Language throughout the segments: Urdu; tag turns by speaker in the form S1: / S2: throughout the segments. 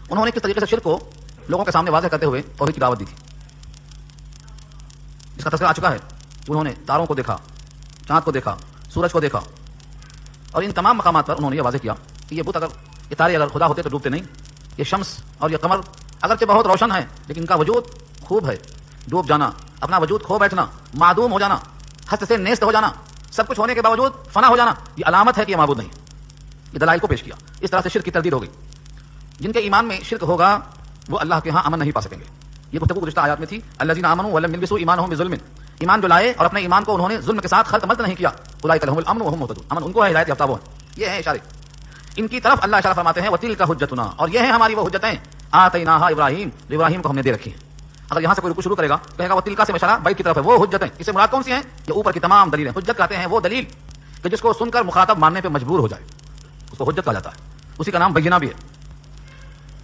S1: انہوں نے کس طریقے سے شرک کو لوگوں کے سامنے واضح کرتے ہوئے توحید کی دعوت دی تھی، جس کا تذکرہ آ چکا ہے کہ انہوں نے تاروں کو دیکھا، چاند کو دیکھا، سورج کو دیکھا، اور ان تمام مقامات پر انہوں نے یہ واضح کیا کہ یہ بت اگر یہ تارے اگر خدا ہوتے تو ڈوبتے نہیں، یہ شمس اور یہ قمر اگرچہ بہت روشن ہے لیکن ان کا وجود خوب ہے، ڈوب جانا، اپنا وجود کھو بیٹھنا، معدوم ہو جانا، ہست سے نیست ہو جانا، سب کچھ ہونے کے باوجود فنا ہو جانا، یہ علامت ہے کہ یہ معبود نہیں۔ یہ دلائل کو پیش کیا، اس طرح سے شرک کی تردید ہو گئی۔ جن کے ایمان میں شرک ہوگا وہ اللہ کے ہاں امن نہیں پا سکیں گے۔ یہ گفتگو گزشتہ آیات میں تھی، الذین آمنوا ولم یلبسوا ایمانهم بظلم، ایمان جو لائے اور اپنے ایمان کو انہوں نے ظلم کے ساتھ خلط ملط نہیں کیا، اولئک لهم الامن وهم مهتدون، امن ان کو ہے، ہدایت یافتہ وہ ہیں۔ یہ ہیں اشارے ان کی طرف، اللہ اشارہ فرماتے ہیں وتلک حجتنا، اور یہ ہیں ہماری وہ حجتیں آتیناها ابراہیم، جو ابراہیم کو ہم نے دے رکھی ہیں۔ اگر یہاں سے کوئی رکو شروع کرے گا کہے گا وہ تلکا سے اشارہ بیت کی طرف ہے، وہ حجتیں، اس سے مراد کون سی ہیں؟ یہ اوپر کی تمام دلیلیں۔ حجت کہتے ہیں وہ دلیل کہ جس کو سن کر مخاطب ماننے پہ مجبور ہو جائے، اس کو حجت کہا جاتا ہے، اسی کا نام بینہ بھی ہے۔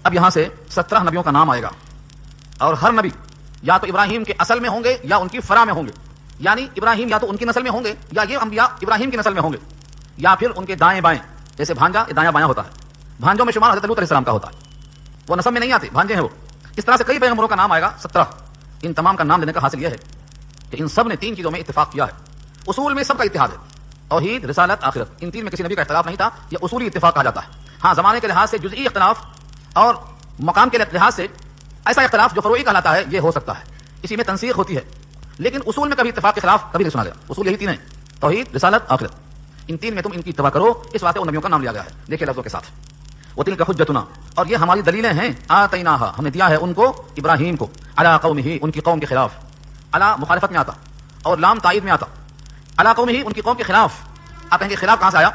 S1: اب یہاں سے 17 نبیوں کا نام آئے گا، اور ہر نبی یا تو ابراہیم کے اصل میں ہوں گے یا ان کی فرع میں ہوں گے، یعنی ابراہیم یا تو ان کی نسل میں ہوں گے یا یہ انبیاء ابراہیم کی نسل میں ہوں گے، یا پھر ان کے دائیں بائیں، جیسے بھانجا دایاں بایاں ہوتا ہے، بھانجوں میں شمار حضرت لوط علیہ السلام کا ہوتا ہے، وہ نسب میں نہیں آتے، بھانجے ہیں وہ۔ اس طرح سے کئی پیغمبروں کا نام آئے گا 17۔ ان تمام کا نام لینے کا حاصل یہ ہے کہ ان سب نے 3 چیزوں میں اتفاق کیا ہے، اصول میں سب کا اتحاد ہے، توحید، رسالت، آخرت، ان 3 میں کسی نبی کا اختلاف نہیں تھا، یہ اصولی اتفاق کہا جاتا ہے۔ ہاں زمانے کے لحاظ سے جزئی اختلاف اور مقام کے لحاظ سے ایسا اختلاف جو فروعی کہلاتا ہے یہ ہو سکتا ہے، اسی میں تنسیخ ہوتی ہے، لیکن اصول میں کبھی اتفاق کے خلاف کبھی نہیں سنا گیا۔ اصول یہی 3 ہیں، توحید، رسالت، آخرت، ان 3 میں تم ان کی اتباع کرو، اس واسطے ان نبیوں کا نام لیا گیا ہے۔ دیکھیے لفظوں کے ساتھ، وتلک حجتنا، اور یہ ہماری دلیلیں ہیں، آتیناہا، ہم نے دیا ہے ان کو، ابراہیم کو، علی قومہ، ان کی قوم کے خلاف، علی مخالفت میں آتا اور لام تائید میں آتا، علی قومہ، ان کی قوم کے خلاف۔ آپ کہیں گے خلاف کہاں سے آیا؟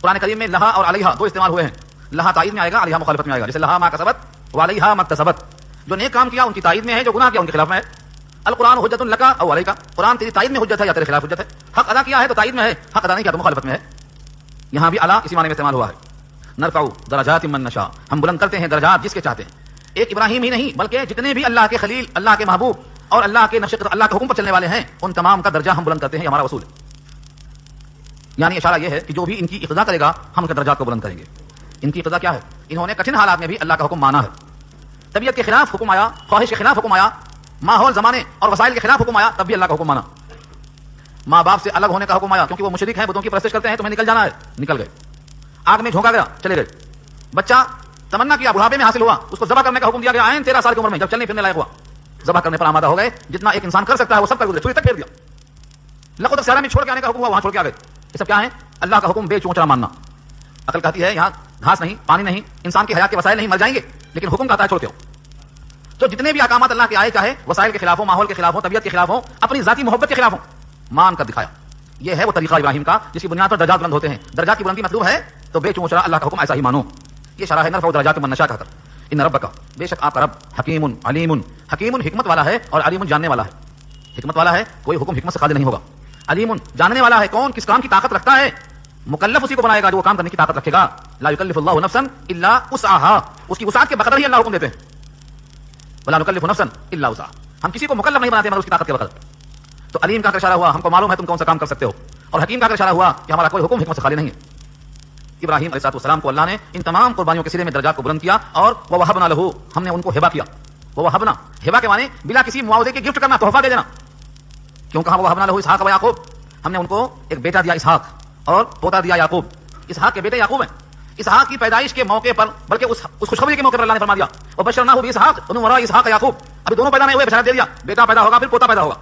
S1: قرآن کریم میں لہا اور علیہا 2 استعمال ہوئے ہیں، لہا تائید میں آئے گا، علیہا مخالفت میں آئے گا، جیسے لہا ما کسبت وعلیہا ما اکتسبت، جو نیک کام کیا ان کی تائید میں ہے، جو گناہ کیا ان کے خلاف میں ہے۔ القرآن حجت لک او علیک، قرآن تیری تائید میں حجت ہے یا تیرے خلاف حجت ہے، حق ادا کیا ہے تو تائید میں ہے، حق ادا نہیں کیا تو مخالفت میں ہے۔ یہاں بھی اعلیٰ اسی معنی میں استعمال ہوا ہے، نرفع درجات من نشاء، ہم بلند کرتے ہیں درجات جس کے چاہتے ہیں۔ ایک ابراہیم ہی نہیں بلکہ جتنے بھی اللہ کے خلیل، اللہ کے محبوب اور اللہ کے نقش، اللہ کے حکم پر چلنے والے ہیں، ان تمام کا درجہ ہم بلند کرتے ہیں، یہ ہمارا اصول ہے۔ یعنی اشارہ یہ ہے کہ جو بھی ان کی اقتدا کرے گا ہم ان کے درجات کو بلند کریں گے۔ ان کی اقتدا کیا ہے؟ انہوں نے کٹھن حالات میں بھی اللہ کا حکم مانا ہے، طبیعت کے خلاف حکم آیا، خواہش کے خلاف حکم آیا، ماحول، زمانے اور وسائل کے خلاف حکم آیا، تب بھی اللہ کا حکم مانا۔ ماں باپ سے الگ ہونے کا حکم آیا کیونکہ وہ مشرک ہیں، بتوں کی پرستش کرتے ہیں، تمہیں نکل جانا ہے، نکل گئے۔ آگ میں جھونکا گیا، چلے گئے۔ بچہ تمنا کیا، بڑھاپے میں حاصل ہوا، اس کو ذبح کرنے کا حکم دیا گیا، 13 سال کی عمر میں، جب چلنے پھرنے لائق ہوا، ذبح کرنے پر آمادہ ہو گئے، جتنا ایک انسان کر سکتا ہے وہ سب کر گزرے، چھری تک پھیر دیا۔ لقد تک صحرا میں چھوڑ کے آنے کا حکم ہوا، وہاں چھوڑ کے آ گئے۔ یہ سب کیا ہے؟ اللہ کا حکم بے چونچرا ماننا۔ عقل کہتی ہے یہاں گھاس نہیں، پانی نہیں، انسان کی حیات کے وسائل نہیں، مر جائیں گے، لیکن حکم کہتا ہے چھوڑتے ہو۔ تو جتنے بھی احکامات اللہ کے آئے، چاہے وسائل کے خلاف ہوں، ماحول کے خلاف ہوں، طبیعت کے خلاف ہوں، اپنی ذاتی محبت کے خلاف ہوں، مان کر دکھایا۔ یہ ہے وہ طریقہ ابراہیم کا جس کی بنیاد پر درجات بلند ہوتے ہیں۔ درجات کی بلندی مطلوب ہے تو بے چونچرا اللہ کا حکم ایسا ہی مانو۔ یہ شرح ہے نرفع درجات من نشاء کا کر، ان ربک، بے شک آپ کا رب، حکیم علیم، حکیم حکمت والا ہے اور علیم جاننے والا ہے۔ حکمت والا ہے، کوئی حکم حکمت سے خالی نہیں ہوگا۔ علیم جاننے والا ہے، کون کس کام کی طاقت رکھتا ہے، مکلف اسی کو بنائے گا جو وہ کام کرنے کی طاقت رکھے گا۔ لا یکلف اللہ نفسا الا وسعها، اس کی وسعت کے بقدر ہی اللہ حکم دیتے ہیں۔ ولا نکلف نفسا الا وسعها، ہم کسی کو مکلف نہیں بناتے مگر اس کی طاقت کے بقدر۔ تو علیم کا اشارہ ہوا ہم کو معلوم ہے تم کون سا کام کر سکتے ہو، اور حکیم کا اشارہ ہوا کہ ہمارا کوئی حکم حکمت سے خالی نہیں ہے۔ ابراہیم علیہ السلام کو اللہ نے ان تمام قربانیوں کے سلسلے میں درجات کو بلند کیا، اور ووهبنا له، ہم نے ان کو ہبہ کیا۔ ووهبنا، ہبہ کے معنی بلا کسی معاوضے کے گفٹ کرنا، تحفہ دے دینا۔ کیوں کہا ووهبنا له اسحاق و یعقوب، ہم نے ان کو ایک بیٹا دیا اسحاق اور پوتا دیا یعقوب۔ اسحاق کے بیٹے یعقوب ہیں۔ اسحاق کی پیدائش کے موقع پر، بلکہ اس خوشخبری کے موقع پر اللہ نے فرما دیا وبشرناه باسحاق ومن وراء اسحاق یعقوب، ابھی دونوں پیدا نہیں ہوئے، بشارت دے دیا بیٹا پیدا ہوگا پھر پوتا پیدا ہوگا،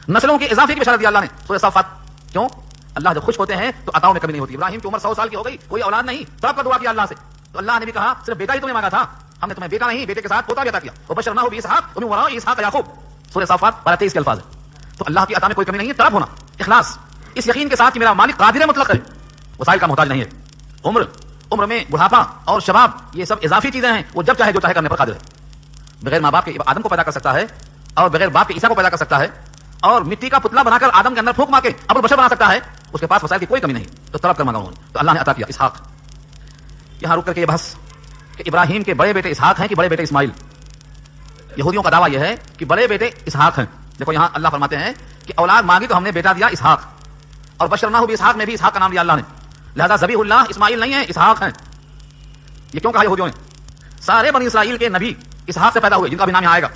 S1: نسلوں کے اضافے کی بشارت دی اللہ نے سورہ صافات۔ کیوں؟ اللہ جب خوش ہوتے ہیں تو عطاؤں میں کمی نہیں ہوتی۔ ابراہیم کی عمر 100 سال کی ہو گئی، کوئی اولاد نہیں، تڑپ کر دعا کیا اللہ سے، تو اللہ نے بھی کہا صرف بیٹا ہی تمہیں مانگا تھا، ہم نے تمہیں بیٹا نہیں بیٹے کے ساتھ پوتا بھی عطا کیا۔ وبشرناه باسحاق ومن وراء اسحاق یعقوب، سورہ صافات 23 کے الفاظ ہیں۔ تو اللہ کی عطا میں کوئی کمی نہیں ہے، طلب ہونا، اخلاص، اس یقین کے ساتھ کہ میرا مالک قادر مطلق ہے، وسائل کا محتاج نہیں ہے۔ عمر میں بڑھاپا اور شباب یہ سب اضافی چیزیں ہیں، وہ جب چاہے جو چاہے کرنے پر قادر ہے۔ بغیر ماں باپ کے آدم کو پیدا کر سکتا ہے، اور بغیر باپ کے عیسیٰ کو پیدا کر سکتا ہے، اور مٹی کا پتلا بنا کر آدم کے اندر پھونک مار کے ابو البشر بنا سکتا ہے، اس کے پاس وسائل کی کوئی کمی نہیں، تو طلب کر مانگا انہوں نے، تو اللہ نے عطا کیا اسحاق۔ یہاں رک کر کے یہ بحث کہ ابراہیم کے بڑے بیٹے اسحاق ہیں کہ بڑے بیٹے اسماعیل، یہودیوں کا دعویٰ یہ ہے کہ بڑے بیٹے اسحاق ہیں۔ دیکھو یہاں اللہ فرماتے ہیں کہ اولاد مانگی تو ہم نے بیٹا دیا اسحاق، اور بشرناہ باسحاق میں بھی اسحاق کا نام دیا اللہ نے، لہذا ذبیح اللہ اسماعیل نہیں ہے، اسحاق ہیں۔ یہ کیوں کہا یہودیوں نے؟ سارے بنی اسرائیل کے نبی اسحاق سے پیدا ہوئے، جن کا بھی نام یہاں آئے گا،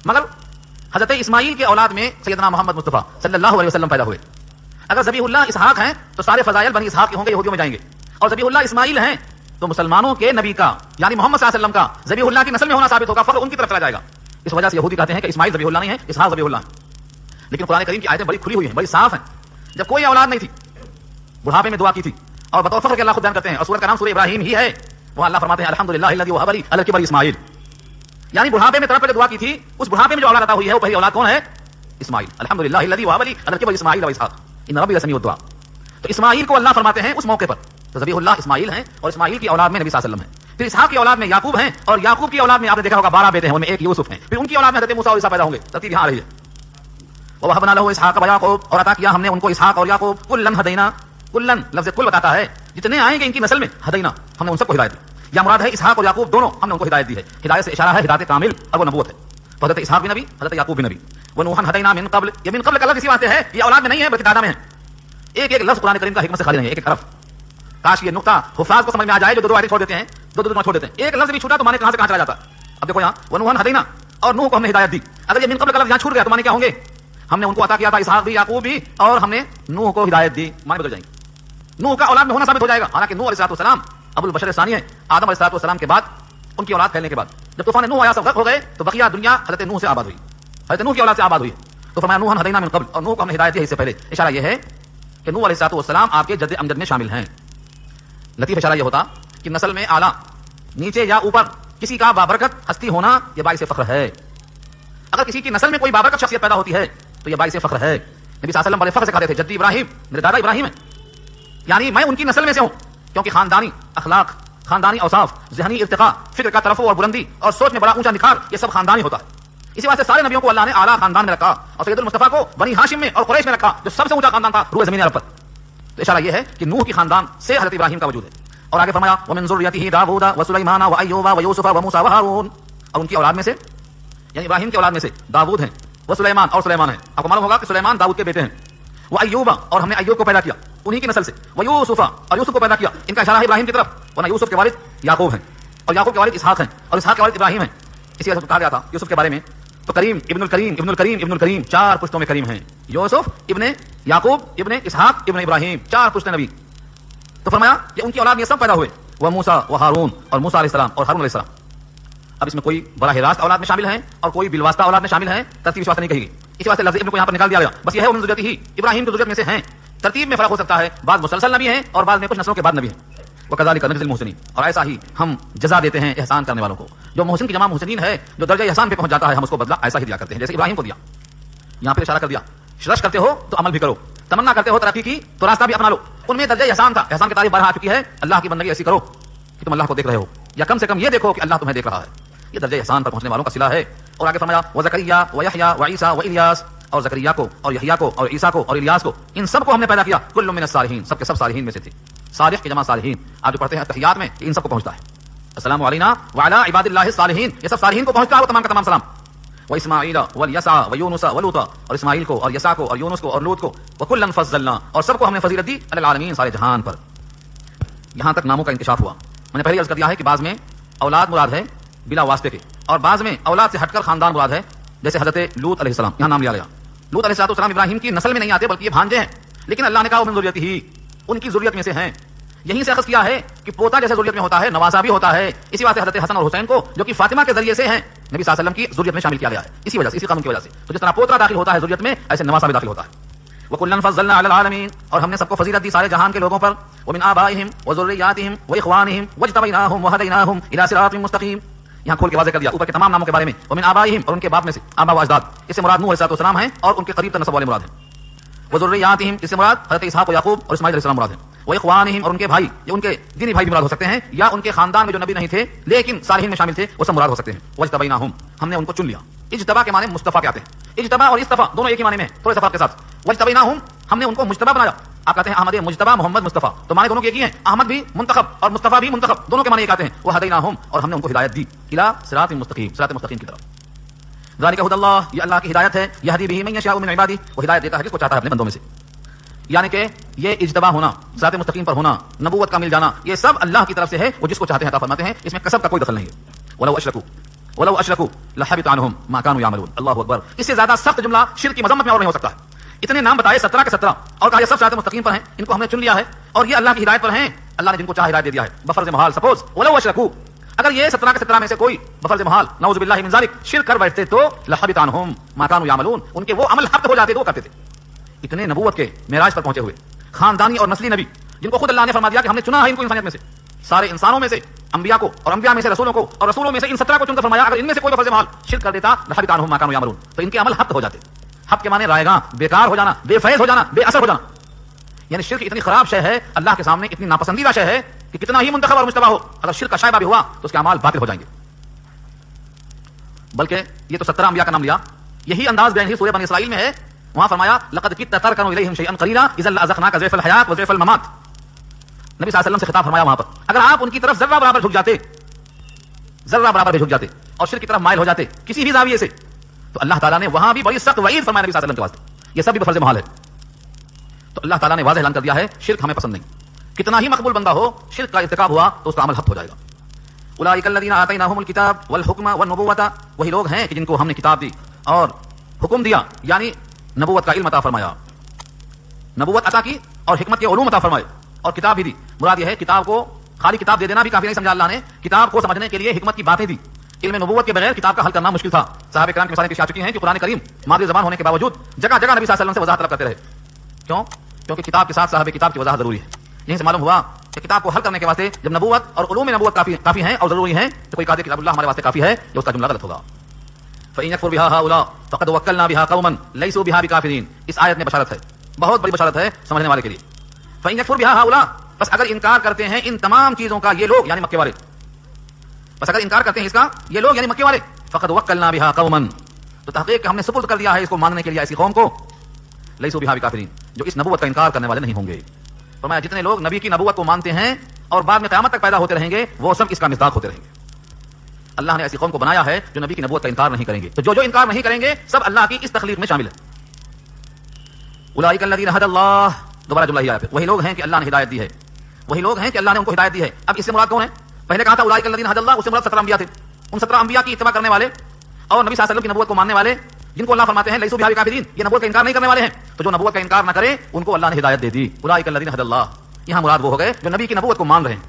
S1: مگر حضرت اسماعیل کے اولاد میں سیدنا محمد مصطفیٰ صلی اللہ علیہ وسلم پیدا ہوئے۔ اگر ذبیح اللہ اسحاق ہیں تو سارے فضائل بنی اسحاق کے ہوں گے، یہودیوں میں جائیں گے، اور ذبیح اللہ اسماعیل ہیں تو مسلمانوں کے نبی کا یعنی محمد صلی اللہ علیہ وسلم کا ذبیح اللہ کی نسل میں ہونا ثابت ہوگا، فخر ان کی طرف چلا جائے گا۔ اس وجہ سے یہودی کہتے ہیں کہ اسماعیل ذبیح اللہ نہیں ہے، اسحاق ذبیح اللہ ہے۔ لیکن قرآن کریم کی آیتیں بڑی کھلی ہوئی ہیں، بڑی صاف ہیں۔ جب کوئی اولاد نہیں تھی، بڑھاپے میں دعا کی تھی، اور بطور فخر کے اللہ خود بیان کرتے ہیں، اور سورہ کا نام سورہ ابراہیم ہی ہے، وہاں اللہ فرماتے ہیں الحمدللہ الذی وهب لي على الكبر اسماعیل، یعنی بڑھاپے میں تڑپ کے دعا کی تھی، اس بڑھاپے میں جو اولاد عطا ہوئی ہے وہ پہلی اولاد کون ہے؟ اسماعیل۔ الحمدللہ الذی وهب لي على الكبر اسماعیل واسحاق ان ربی لسمیع الدعاء۔ تو اسماعیل کو اللہ فرماتے ہیں اس موقع پر، تو ذبیح اللہ اسماعیل ہیں، اور اسماعیل کی اولاد میں نبی صلی اللہ علیہ وسلم ہیں۔ پھر اسحاق کی اولاد میں یعقوب ہیں، اور یعقوب کی اولاد میں آپ نے دیکھا ہوگا 12 بیٹے ہیں، ان میں ایک یوسف ہیں۔ پھر ان کی اولاد میں حضرت موسیٰ اور عیسیٰ پیدا ہوں گے، ترتیب یہاں آ رہی ہے۔ وَوَهَبْنَا لَهُ إِسْحَاقَ وَيَعْقُوبَ، اور عطا کیا ہم نے ان کو اسحاق اور یعقوب۔ کُلًّا ہدینا، کلن لفظ کل بتاتا ہے جتنے آئیں گے ان کی نسل میں، ہدینا ہم نے ان سب کو ہدایت دی، یا مراد ہے اسحاق اور یعقوب دونوں ہم نے ان کو ہدایت دی ہے۔ ہدایت سے اشارہ ہے ہدایت کامل اور وہ نبوت ہے۔ تو حضرت اسحاق بھی نبی، حضرت یعقوب بھی نبی۔ ونوحا ہدینا من قبل، یہ من قبل کا لفظ اسی واسطے ہے یہ اولاد میں نہیں ہے بلکہ دادا میں ہے۔ ایک ایک لفظ قرآن کریم کا حکمت سے خالی نہیں ہے، ایک ایک حرف۔ کاش یہ نقطہ حفاظ کو سمجھ میں آ جائے جو دو آیتیں چھوڑ دیتے ہیں، دو جملے چھوڑ دیتے ہیں، ایک لفظ بھی چھوٹا تو مانے کہاں سے کہاں چلا جاتا۔ اب دیکھو یہاں ونوحا ہدینا، اور نوح کو ہم نے ہدایت دی۔ اگر یہ من قبل کا لفظ یہاں چھوٹ گیا تو مانے کیا ہوں گے؟ ہم نے ان کو عطا کیا تھا اسحاق بھی یعقوب بھی، اور ہم نے نوح کو ہدایت دی، مانے بدل جائیں گے۔ نوح کا اولاد میں ہونا ثابت ہو جائے گا، حالانکہ نوح علیہ السلام ابو البشر ثانی ہے، آدم علیہ السلام کے بعد ان کی اولاد پھیلنے کے بعد جب طوفان نوح آیا سب غرق ہو گئے تو بقیہ دنیا حضرت نوح سے آباد ہوئی، حضرت نوح کی اولاد سے آباد ہوئی۔ تو فرمایا نوح ہدینا من قبل، اور نوح کو ہم نے ہدایت دی اس سے پہلے۔ اشارہ یہ ہے کہ نوح علیہ السلام آپ کے جد امجد میں شامل ہیں۔ لطیف اشارہ یہ ہوتا کہ نسل میں اعلیٰ نیچے یا اوپر کسی کا بابرکت ہستی ہونا یہ باعث فخر ہے۔ اگر کسی کی نسل میں کوئی بابرکت شخصیت پیدا ہوتی ہے تو یہ باعث فخر ہے۔ نبی صلی اللہ علیہ وسلم بڑے فخر سے کہتے تھے جدی ابراہیم، میرے دادا ابراہیم ہیں، یعنی میں ان کی نسل میں سے ہوں، کیونکہ خاندانی اخلاق، خاندانی اوصاف، ذہنی ارتقاء، فکر کا ترفع اور بلندی اور سوچ میں بڑا اونچا نکھار یہ سب خاندانی ہوتا ہے۔ اسی واسطے سارے نبیوں کو اللہ نے اعلیٰ خاندان میں رکھا، اور سید المصطفیٰ کو بنی ہاشم میں اور قریش میں رکھا جو سب سے اونچا خاندان تھا روئے زمین عرب پر۔ تو اشارہ یہ ہے کہ نوح کی خاندان سے حضرت ابراہیم کا وجود ہے۔ اور آگے فرمایا ومن ذریتہ داؤد وسلیمان وایوب ویوسف وموسیٰ وہارون، اور ان کی اولاد میں سے یعنی ابراہیم کی اولاد میں سے داؤد ہیں، وسلیمان اور سلیمان ہیں۔ آپ کو معلوم ہوگا کہ سلیمان داؤد کے بیٹے ہیں۔ وہ ایوب، اور ہم نے ایوب کو پیدا کیا انہی کی نسل سے، وہ یوسف، اور یوسف کو پیدا کیا، ان کا اشارہ ہے ابراہیم کی طرف، ورنہ یوسف کے والد یعقوب ہیں، اور یعقوب کے والد اسحاق ہیں، اور اسحاق کے والد ابراہیم ہیں۔ اسی وجہ سے کہا گیا تھا یوسف کے بارے میں تو کریم ابن الکریم ابن الکریم ابن الکریم، 4 پشتوں میں کریم ہیں، یوسف ابن یعقوب ابن اسحاق ابن ابراہیم، 4 پشت نبی۔ تو فرمایا کہ ان کی اولاد میں سب پیدا ہوئے، وہ موسیٰ و ہارون، اور موسیٰ علیہ السلام اور ہارون علیہ السلام۔ اب اس میں کوئی براہ راست اولاد میں شامل ہیں اور کوئی بالواسطہ اولاد میں شامل ہیں، ترتیب اس واسطے نہیں کہی گئی، اسی واسطے لفظ ابن کو یہاں پر نکال دیا گیا، بس یہ ہے ان ذریت ہی ابراہیم کی ذریت میں سے ہیں۔ ترتیب میں فرق ہو سکتا ہے، بعض مسلسل نبی ہیں اور بعض میں کچھ نسلوں کے بعد نبی ہیں۔ وکذالک نجزی المحسنین، اور ایسا ہی ہم جزا دیتے ہیں احسان کرنے والوں کو۔ جو محسن کی جمع محسنین ہے، جو درجہ احسان پہ پہنچ جاتا ہے، ہم اس کو بدلہ ایسا ہی دیا کرتے ہیں جیسے ابراہیم کو دیا۔ یہاں پہ اشارہ کر دیا رش کرتے ہو تو عمل بھی کرو، تمنا کرتے ہو ترقی کی تو راستہ بھی اپنا لو۔ ان میں درجہ احسان تھا، احسان کی تعریف بارہا آ چکی ہے، اللہ کی بندگی ایسی کرو کہ تم اللہ کو دیکھ رہے ہو، یا کم سے کم یہ دیکھو کہ اللہ تمہیں دیکھ رہا ہے۔ یہ درجہ احسان پر پہنچنے والوں کا صلہ ہے۔ اور آگے فرمایا وزکریا ویحییٰ وعیسیٰ والیاس، اور زکریا کو اور یحییٰ کو اور عیسیٰ کو اور الیاس کو، ان سب کو ہم نے پیدا کیا، کل من الصالحین، سب کے سب صالحین میں سے تھے۔ صالح کی جمع صالحین، آپ جو پڑھتے ہیں تحیات میں ان سب کو پہنچتا ہے۔ السلام علینا وعلی عباد اللہ الصالحین، یہ سب صالحین کو پہنچتا ہے وہ تمام کا تمام سلام۔ واسماعیل والیسع ویونس ولوطا، اور اسماعیل کو اور یسع کو اور یونس کو اور لوط کو، وکلا فضلنا، اور سب کو ہم نے فضیلت دی علی العالمین، سارے جہان پر۔ یہاں تک ناموں کا انکشاف ہوا۔ میں نے پہلے عرض کر دیا ہے کہ بعض میں اولاد مراد ہے بلا واسطے کے، اور بعض میں اولاد سے ہٹ کر خاندان مراد ہے، جیسے حضرت لوط علیہ السلام یہاں نام لیا گیا۔ لوط علیہ السلام ابراہیم کی نسل میں نہیں آتے بلکہ یہ بھانجے ہیں، لیکن اللہ نے کہا من ذریتہ ہی، ان کی ذریت میں سے ہیں۔ یہیں سے اخذ کیا ہے کہ پوتا جیسے ذریت میں ہوتا ہے نوازا بھی ہوتا ہے، اسی واسطے حضرت حسن اور حسین کو جو کہ فاطمہ کے ذریعے سے ہیں نبی صلی اللہ علیہ وسلم کی ذریت میں شامل کیا گیا ہے، اسی وجہ سے، اسی قانون کی وجہ سے۔ تو جس طرح پوتا داخل ہوتا ہے ذریت میں، ایسے نوازا بھی داخل ہوتا ہے۔ وَكُلًّا فَضَّلْنَا عَلَى الْعَالَمِينَ، اور ہم نے سب کو فضیلت دی سارے جہان کے لوگوں پر۔ وَمِنْ آبَائِهِمْ وَذُرِّيَّاتِهِمْ وَإِخْوَانِهِمْ وَاجْتَبَيْنَاهُمْ وَهَدَيْنَاهُمْ إِلَىٰ صِرَاطٍ مُسْتَقِيمٍ، یہاں کھول کے واضح کر دیا اوپر کے تمام ناموں کے بارے میں۔ وَمِنْ آبَائِهِمْ، اور ان کے باپ میں سے، آبا و اجداد، اس سے مراد نوح علیہ السلام ہیں اور ان کے قریب تر نسب والے مراد ہیں۔ وَذُرِّيَّاتِهِمْ، اس سے مراد حضرت اسحاق و یعقوب اور اسماعیل علیہ السلام مراد ہیں۔ وَإِخْوَانِهِمْ، اور ان کے بھائی، یہ ان کے دینی بھائی بھی مراد ہو سکتے ہیں، یا ان کے خاندان میں جو نبی نہیں تھے لیکن صالحین میں شامل تھے وہ سب مراد ہو سکتے ہیں۔ وَاجْتَبَيْنَاهُمْ، ہم نے ان کو چن لیا۔ اجتبا کے معنی مصطفیٰ کے آتے ہیں، اجتبا اور استفا دونوں ایک ہی معنی میں ہیں، تھوڑے صفات کے ساتھ۔ وَاجْتَبَيْنَاهُمْ، ہم نے ان کو مجتبی بنایا۔ آپ کہتے ہیں احمد مجتبی محمد مصطفیٰ، تو معنی دونوں کے ایک ہی ہیں، احمد بھی منتخب اور مصطفیٰ بھی منتخب، دونوں کے معنی ایک آتے ہیں۔ وَهَدَيْنَاهُمْ، اور ہم نے ان کو ہدایت دی، الی صراط مستقیم، صراط مستقیم کی طرف۔ ذالک ھدی اللہ، یہ اللہ کی ہدایت ہے، یہدی بہ من یشاء من عبادہ، وہ ہدایت دیتا ہے جس کو چاہتا ہے اپنے بندوں میں سے۔ یعنی کہ یہ اجتبا ہونا، صراط مستقیم پر ہونا، نبوت کا مل جانا، یہ سب اللہ کی طرف سے ہے، وہ جس کو چاہتے ہیں عطا فرماتے ہیں، اس میں کسب کا کوئی دخل نہیں ہے۔ ولو اشرکوا لحبط عنہم ما كانوا يعملون. اللہ اکبر. اس سے زیادہ سخت جملہ شرک کی مذمت میں اور نہیں ہو سکتا ہے. اتنے نام بتائے 17 کے 17 اور کہا یہ سب صراط مستقیم پر ہیں, ان کو ہم نے چن لیا ہے اور یہ اللہ کی ہدایت پر ہیں, اللہ نے جن کو چاہے ہدایت دے دیا ہے بفرض محال. سپوز ولو اشرکوا, اگر یہ 17 کے 17 میں سے کوئی بفرض محال نعوذ باللہ من ذلک شرک کر بیٹھتے تو لحبط عنہم ما كانوا يعملون, ان کے وہ عمل حبط ہو جاتے تو وہ کرتے تھے. اتنے نبوت کے معراج پر پہنچے ہوئے خاندانی اور نسلی نبی جن کو خود اللہ نے فرما دیا کہ ہم نے چنا ہے ان کو انسانیت میں سے, سارے انسانوں میں سے انبیاء کو, اور انبیاء میں سے رسولوں کو, اور رسولوں میں سے ان 17 کو چن کر فرمایا اگر ان میں سے کوئی بفرض محال شرک کر دیتا لحبط عنہم ما كانوا يعملون, تو ان کے عمل حبط ہو جاتے. حبط کے معنی رائگاں, بیکار ہو جانا, بے فیض ہو جانا, بے اثر ہو جانا. یعنی شرک اتنی خراب شے ہے, اللہ کے سامنے اتنی ناپسندیدہ شے ہے کہ کتنا ہی منتخب اور مجتبی ہو, اگر شرک کا شائبہ بھی ہوا تو اس کے اعمال باطل ہو جائیں گے. بلکہ یہ تو 17 انبیاء کا نام لیا, یہی انداز بیان ہی سورہ بنی اسرائیل میں ہے. وہاں فرمایا لقد كدت تركن اليهم شيئا قليلا اذا لاذقناك ضعف الحياه وضعف الممات. نبی صلی اللہ علیہ وسلم سے خطاب فرمایا وہاں پر, اگر آپ ان کی طرف ذرہ برابر جھک جاتے, ذرہ برابر بھی جھک جاتے اور شرک کی طرف مائل ہو جاتے کسی بھی زاویے سے, تو اللہ تعالیٰ نے وہاں بھی بڑی سخت وعید فرمایا نبی صلی اللہ علیہ وسلم کے واسطے. یہ سب بھی بفرض محال ہے. تو اللہ تعالیٰ نے واضح اعلان کر دیا ہے شرک ہمیں پسند نہیں. کتنا ہی مقبول بندہ ہو, شرک کا ارتکاب ہوا تو اس کا عمل حبط ہو جائے گا. اولئک الذین آتیناہم الکتاب والحکم والنبوۃ, وہی لوگ ہیں کہ جن کو ہم نے کتاب دی اور حکم دیا, یعنی نبوت کا علم عطا فرمایا, نبوت عطا کی اور حکمت کے علوم عطا فرمائے اور کتاب بھی دی. مراد یہ ہے کتاب کو خالی کتاب دے دینا بھی کافی نہیں سمجھا اللہ نے, کتاب کو سمجھنے کے لیے حکمت کی باتیں دی. علم نبوت کے بغیر کتاب کا حل کرنا مشکل تھا. صحابہ کرام کی مثالیں پیش آ چکی ہیں کہ قرآن کریم مادری زبان ہونے کے باوجود جگہ جگہ نبی صلی اللہ علیہ وسلم سے وضاحت طلب کرتے رہے. کیوں؟ کیونکہ کتاب کے ساتھ صاحب کتاب کی وضاحت ضروری ہے. یہیں سے معلوم ہوا کہ کتاب کو حل کرنے کے واسطے جب نبوت اور علوم نبوت کافی ہیں اور ضروری ہیں, تو کوئی قاضی کتاب اللہ ہمارے واسطے کافی ہے, جو اس کا جملہ غلط ہوگا. فَإِنْ يَكْفُرْ بِهَا هَؤُلَاءِ فَقَدْ وَكَّلْنَا بِهَا قَوْمًا لَيْسُوا بِهَا بِكَافِرِينَ. اس آیت میں بشارت ہے, بہت بڑی بشارت ہے سمجھنے والے کے لیے. فَإِنْ يَكْفُرْ بِهَا هَؤُلَاءِ, بس اگر انکار کرتے ہیں ان تمام چیزوں کا یہ لوگ یعنی مکے والے, بس اگر انکار کرتے ہیں اس کا یہ لوگ یعنی مکے والے, فَقَدْ وَكَّلْنَا بِهَا قَوْمًا, تو تحقیق ہم نے سپرد کر دیا ہے اس کو ماننے کے لیے ایسی قوم کو, لَيْسُوا بِهَا بِكَافِرِينَ, جو اس نبوت کا انکار کرنے والے نہیں ہوں گے. فرمایا جتنے لوگ نبی کی نبوت کو مانتے ہیں اور بعد میں قیامت تک پیدا ہوتے رہیں گے وہ سب اس کا مصداق ہوتے رہیں گے. اللہ نے ایسی قوم کو بنایا ہے جو نبی کی نبوت کا انکار نہیں کریں گے, تو جو انکار نہیں کریں گے سب اللہ کی اس تخلیق میں شامل ہے. اولئک الذین ھدی اللہ, دوبارہ جملہ ہی آیا, وہی لوگ ہیں کہ اللہ نے ہدایت دی ہے, وہی لوگ ہیں کہ اللہ نے ان کو ہدایت دی ہے. اب اس سے مراد کون ہے؟ پہلے کہا تھا اولئک الذین ھدی اللہ, اس سے مراد 17 انبیاء تھے. ان 17 انبیاء کی اتباع کرنے والے اور نبی صلی اللہ علیہ وسلم کی نبوت کو ماننے والے, جن کو اللہ فرماتے ہیں لیسوا بہا بکافرین, یہ نبوت کا انکار نہیں کرنے والے ہیں. تو جو نبوت کا انکار نہ کرے ان کو اللہ نے ہدایت دے دی. اولئک الذین ھدی اللہ, یہاں مراد وہ ہو گئے جو نبی کی نبوت کو مان رہے ہیں.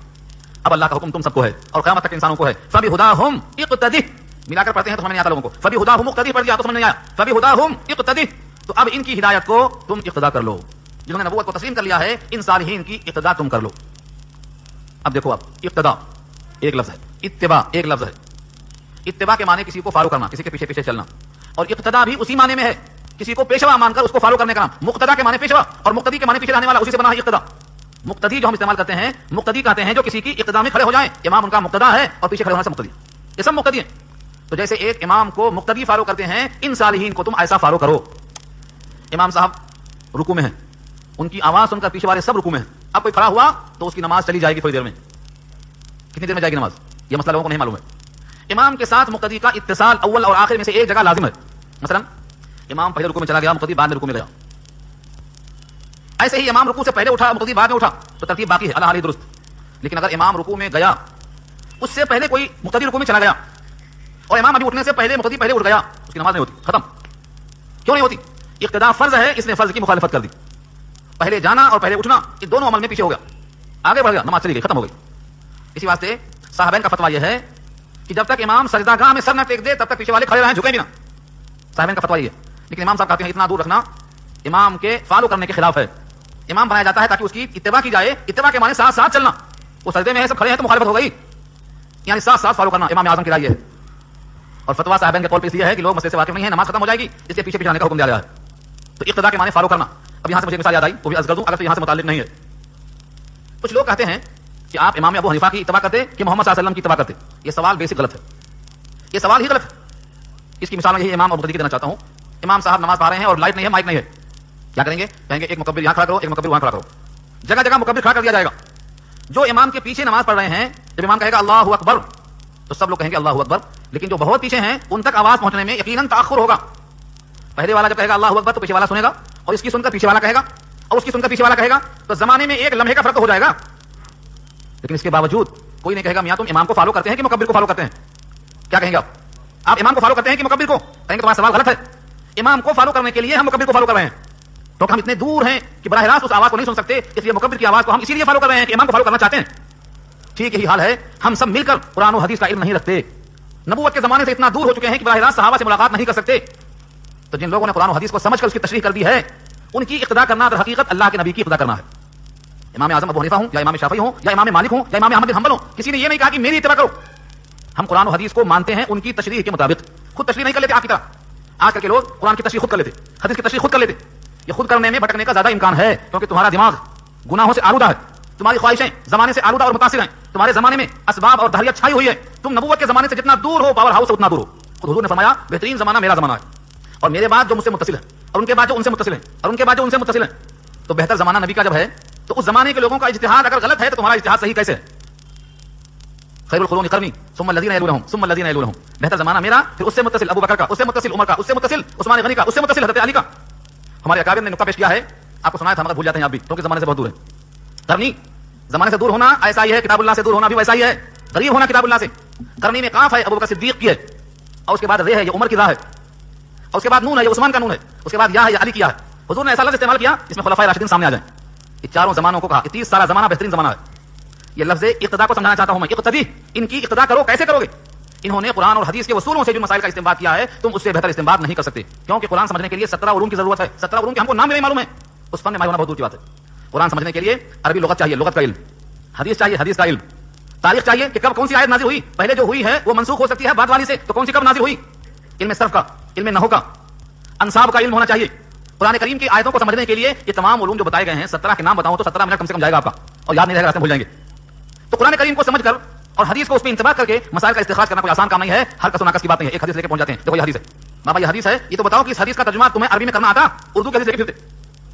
S1: اب اللہ کا حکم تم سب کو ہے اور قیامت تک انسانوں کو ہے. فبہداہم اقتدی, ملا کر پڑھتے ہیں تو سمجھ نہیں آتا لوگوں کو. فبہداہم اقتدی پڑھ دیا تو سمجھ نہیں آیا. فبہداہم اقتدی, تو اب ان کی ہدایت کو تم اقتدا کر لو, جنہوں نے نبوت کو تسلیم کر لیا ہے ان صالحین کی اقتدا تم کر لو. اب دیکھو, آپ اقتدا ایک لفظ ہے, اتباع ایک لفظ ہے. اتباع کے معنی کسی کو فالو کرنا, کسی کے پیچھے پیچھے چلنا, اور اقتدا بھی اسی معنی میں ہے, کسی کو پیشوا مان کر اس کو فالو کرنے کا نام. مقتدا کے معنی پیشوا اور مقتدی کے معنی پیچھے رہنے والا, اسی سے بنا ہے اقتدا. مقتدی جو ہم استعمال کرتے ہیں, مقتدی کہتے ہیں جو کسی کی اقتدا میں کھڑے ہو جائیں, امام ان کا مقتدا ہے اور پیچھے کھڑے ہونے سے مقتدی, یہ سب مقتدی ہیں. تو جیسے ایک امام کو مقتدی فالو کرتے ہیں, ان صالحین کو تم ایسا فالو کرو. امام صاحب رکوع میں ہیں, ان کی آواز سن کر پیچھے والے سب رکوع میں ہیں. اب کوئی کھڑا ہوا تو اس کی نماز چلی جائے گی تھوڑی دیر میں. کتنی دیر میں جائے گی نماز, یہ مسئلہ لوگوں کو نہیں معلوم ہے. امام کے ساتھ مقتدی کا اتصال اول اور آخر میں سے ایک جگہ لازم ہے. مثلا امام پہلے رکوع میں چلا گیا, مقتدی بعد میں رکوع میں گیا. ایسے ہی امام رکوع سے پہلے اٹھا, مقتدی بعد میں اٹھا, تو ترتیب باقی ہے, اللہ علی درست. لیکن اگر امام رکوع میں گیا, اس سے پہلے کوئی مقتدی رکوع میں چلا گیا اور امام ابھی اٹھنے سے پہلے مقتدی پہلے اٹھ گیا, اس کی نماز نہیں ہوتی, ختم. کیوں نہیں ہوتی؟ اقتدا فرض ہے, اس نے فرض کی مخالفت کر دی. پہلے جانا اور پہلے اٹھنا, یہ دونوں عمل میں پیچھے ہو گیا, آگے بڑھ گیا, نماز چلی گئی, ختم ہو گئی. اسی واسطے صحابین کا فتویٰ یہ ہے کہ جب تک امام سجدہ گاہ میں سر نہ ٹیک دے تب تک پیچھے والے کھڑے رہیں, جھکیں بھی نہ. صحابین کا فتویٰ یہ ہے. لیکن امام صاحب کہتے ہیں اتنا دور رکھنا امام کے فالو کرنے کے خلاف ہے. امام بنایا جاتا ہے تاکہ اس کی اتباع کی جائے. اتباع کے معنی ساتھ ساتھ چلنا. وہ سجدے میں ہے, سب کھڑے ہیں تو مخالفت ہو گئی, یعنی ساتھ ساتھ فالو کرنا. امام اعظم کی رائے ہے, اور فتویٰ صحابین کے قول پہ اس لیے ہے کہ لوگ مسئلے سے واقف نہیں ہیں, نماز ختم ہو جائے گی, اس لیے پیچھے پیچھے آنے کا حکم دیا گیا ہے. تو اقتدا کے معنی فالو کرنا. اب یہاں سے مجھے مثال یاد آئی, وہ بھی عرض کر دوں اگر تو یہاں سے متعلق نہیں ہے. کچھ لوگ کہتے ہیں کہ آپ امام ابو حنیفہ کی اتباع کرتے کہ محمد صلی اللہ علیہ وسلم کی اتباع کرتے. یہ سوال بیسک غلط ہے, یہ سوال ہی غلط ہے. اس کی مثال میں یہی امام اور مقتدی کی دینا چاہتا ہوں. امام صاحب نماز پڑھ رہے ہیں اور لائٹ نہیں ہے, مائک نہیں ہے, کیا کریں گے؟ کہیں گے ایک مکبر یہاں کھڑا کرو, ایک مکبر وہاں کھڑا کرو. جگہ جگہ مکبر کھڑا کر دیا جائے گا. جو امام کے پیچھے نماز پڑھ رہے ہیں, جب امام کہے گا اللہ اکبر تو سب لوگ کہیں گے اللہ اکبر, لیکن جو بہت پیچھے ہیں ان تک آواز پہنچنے میں یقیناً تاخر ہوگا. پہلے والا جب کہے گا اللہ اکبر تو پیچھے والا سنے گا, اور اس کی سن کر پیچھے والا کہے گا, اور اس کی سن کر پیچھے والا کہے گا, تو زمانے میں ایک لمحے کا فرق ہو جائے گا. لیکن اس کے باوجود کوئی نہیں کہے گا میاں تم امام کو فالو کرتے ہیں کہ مکبر کو فالو کرتے ہیں. کیا کہیں گے آپ امام کو فالو کرتے ہیں کہ مکبر کو؟ کہیں گے تمہارا سوال غلط ہے. امام کو فالو کرنے کے لیے ہم مکبر کو فالو کر رہے ہیں. تو ہم اتنے دور ہیں کہ براہ راست اس آواز کو نہیں سن سکتے, اس لیے مکبر کی آواز کو ہم اسی لیے فالو کر رہے ہیں کہ امام کو فالو کرنا چاہتے ہیں. ٹھیک یہی حال ہے, ہم سب مل کر قرآن و حدیث کا علم نہیں رکھتے, نبوت کے زمانے سے اتنا دور ہو چکے ہیں کہ براہ راست صحابہ سے ملاقات نہیں کر سکتے. تو جن لوگوں نے قرآن و حدیث کو سمجھ کر اس کی تشریح کر دی ہے, ان کی اقتدا کرنا در حقیقت اللہ کے نبی کی اقتدا کرنا ہے. امام اعظم ابو حنیفہ ہوں یا امام شافعی ہوں یا امام مالک ہوں یا امام احمد بن حنبل ہوں, کسی نے یہ نہیں کہا کہ میری اتباع کرو. ہم قرآن و حدیث کو مانتے ہیں ان کی تشریح کے مطابق, خود تشریح نہیں کر لیتے آپ کی طرح. آج کل کے لوگ قرآن کی تشریح خود کر لیتے, حدیث کی تشریح خود کر لیتے. یہ خود کرنے میں بھٹکنے کا زیادہ امکان ہے, کیونکہ تمہارا دماغ گناہوں سے آلودہ ہے, تمہاری خواہشیں زمانے سے آلودہ اور متاثر ہیں, تمہارے زمانے میں اسباب اور دہریت چھائی ہوئی ہے. تم نبوت کے زمانے سے جتنا دور ہو, پاور ہاؤس سے اتنا دور ہو. خود حضور نے فرمایا بہترین زمانہ میرا زمانہ ہے, اور میرے بعد جو مجھ سے متصل ہے, اور ان کے بعد جو ان سے متصل ہے, اور ان کے بعد جو ان سے متصل ہے. تو بہتر زمانہ نبی کا جب ہے, تو اس زمانے کے لوگوں کا اجتہاد اگر غلط ہے تو تمہارا اجتہاد صحیح کیسے ہے؟ خیر القرون قرنی ثم الذین یلونہم ثم الذین یلونہم. بہتر زمانہ میرا, پھر اس سے متصل ابو بکر کا, اس سے متصل عمر کا, اس سے متصل عثمان غنی کا, اس سے متصل حضرت علی کا. ہمارے اکابر نے نقطہ پیش کیا ہے, آپ کو سنایا تھا مگر بھول جاتے ہیں آپ بھی, کیونکہ زمانے سے بہت دور ہے. قرنی زمانے سے دور ہونا ایسا ہی ہے, کتاب اللہ سے دور ہونا بھی ویسا ہی ہے. غریب ہونا کتاب اللہ سے. قرنی میں قاف ہے ابو بکر صدیق کی ہے, اور اس کے بعد رے ہے یہ عمر کی راہ ہے, اور اس کے بعد نون ہے یہ عثمان کا نون ہے, اس کے بعد یا ہے یہ علی کیا ہے. حضور نے ایسا لفظ استعمال کیا اس میں خلفائے راشدین سامنے آ جائیں. یہ چاروں زمانوں کو کہا کہ 30 سالہ زمانہ بہترین زمانہ ہے. یہ لفظ اقتدا کو سمجھانا چاہتا ہوں میں. اقتدی, ان کی اقتدا کرو. کیسے کرو گے؟ انہوں نے قرآن اور حدیث کے اصولوں سے جو مسائل کا استنباط کیا ہے, تم اس سے بہتر استنباط نہیں کر سکتے, کیونکہ قرآن سمجھنے کے لیے 17 علوم کی ضرورت ہے. 17 علوم کے ہم کو نام بھی نہیں معلوم ہے, اس فن میں ماہر ہونا بہت دور کی بات ہے. قرآن سمجھنے کے لیے عربی لغت چاہیے, لغت کا علم. حدیث چاہیے, حدیث کا علم. تاریخ چاہیے کہ کب کون سی آیت نازل ہوئی, پہلے جو ہوئی ہے وہ منسوخ ہو سکتی ہے بعد والی سے, تو کون سی کب نازل ہوئی. علم صرف کا, علم نحو کا, انصاب کا علم ہونا چاہیے. قرآن کریم کی آیتوں کو سمجھنے کے لیے یہ تمام علوم جو بتائے گئے ہیں, 17 کے نام بتاؤں تو 17 منٹ کم سے کم جائے گا آپ کا, اور یاد نہیں رہے گا, راستے بھول جائیں گے. تو قرآن کریم کو سمجھ کر اور حدیث کو اس میں انتباہ کر کے مسائل کا استخراج کرنا کوئی آسان کام نہیں ہے. ہر کس و ناقص کی بات نہیں ہے. ایک حدیث لے کے پہنچ جاتے ہیں, دیکھو یہ حدیث ہے, بابا یہ حدیث ہے, یہ تو بتاؤ کہ اس حدیث کا ترجمہ تمہیں عربی میں کرنا آتا؟ اردو کی حدیث لے کے پھرتے,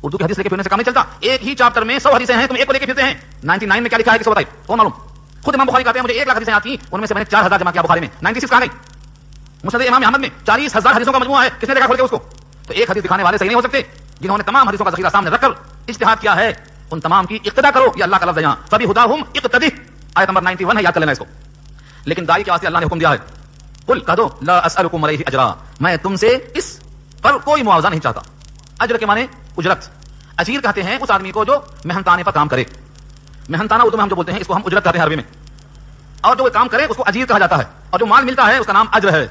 S1: اردو کی حدیث لے کے پھرنے سے کام نہیں چلتا. ایک ہی چیپٹر میں 100 حدیثیں ہیں, تم ایک کو لے کے پھرتے ہیں. 99 میں کیا لکھا ہے کس کو بتائیے, کون معلوم؟ خود امام بخاری کہتے ہیں مجھے 1 لاکھ حدیثیں آتی ہیں, ان میں سے میں نے 4000 جمع کیا بخاری میں. 96 کہاں گئی؟ مسند امام احمد میں 40000 حدیثوں کا مجموعہ ہے, کس نے دیکھا کھول کے اس کو؟ تو ایک حدیث دکھانے والے صحیح نہیں ہو سکتے. جنہوں نے تمام حدیثوں کا ذخیرہ سامنے رکھ کر اجتہاد کیا ہے, ان تمام کی اقتدا کرو. یہ اللہ کا لفظ ہے یہاں, فبہداہم اقتدی, آیت نمبر 91 ہے, یاد کر لینا اس کو. لیکن داعی کے واسطے اللہ نے حکم دیا ہے, قل کہہ دو لا اسألکم علیہ اجرا, میں تم سے اس پر کوئی معاوضہ نہیں چاہتا. اجر کے معنی اجرت. اجیر کہتے ہیں اس آدمی کو جو محنتانے پر کام کرے. محنتانہ اردو میں ہم جو بولتے ہیں اس کو ہم اجرت کہتے ہیں عربی میں, اور جو کام کرے اس کو اجیر کہا جاتا ہے, اور جو مال ملتا ہے اس کا نام اجر ہے.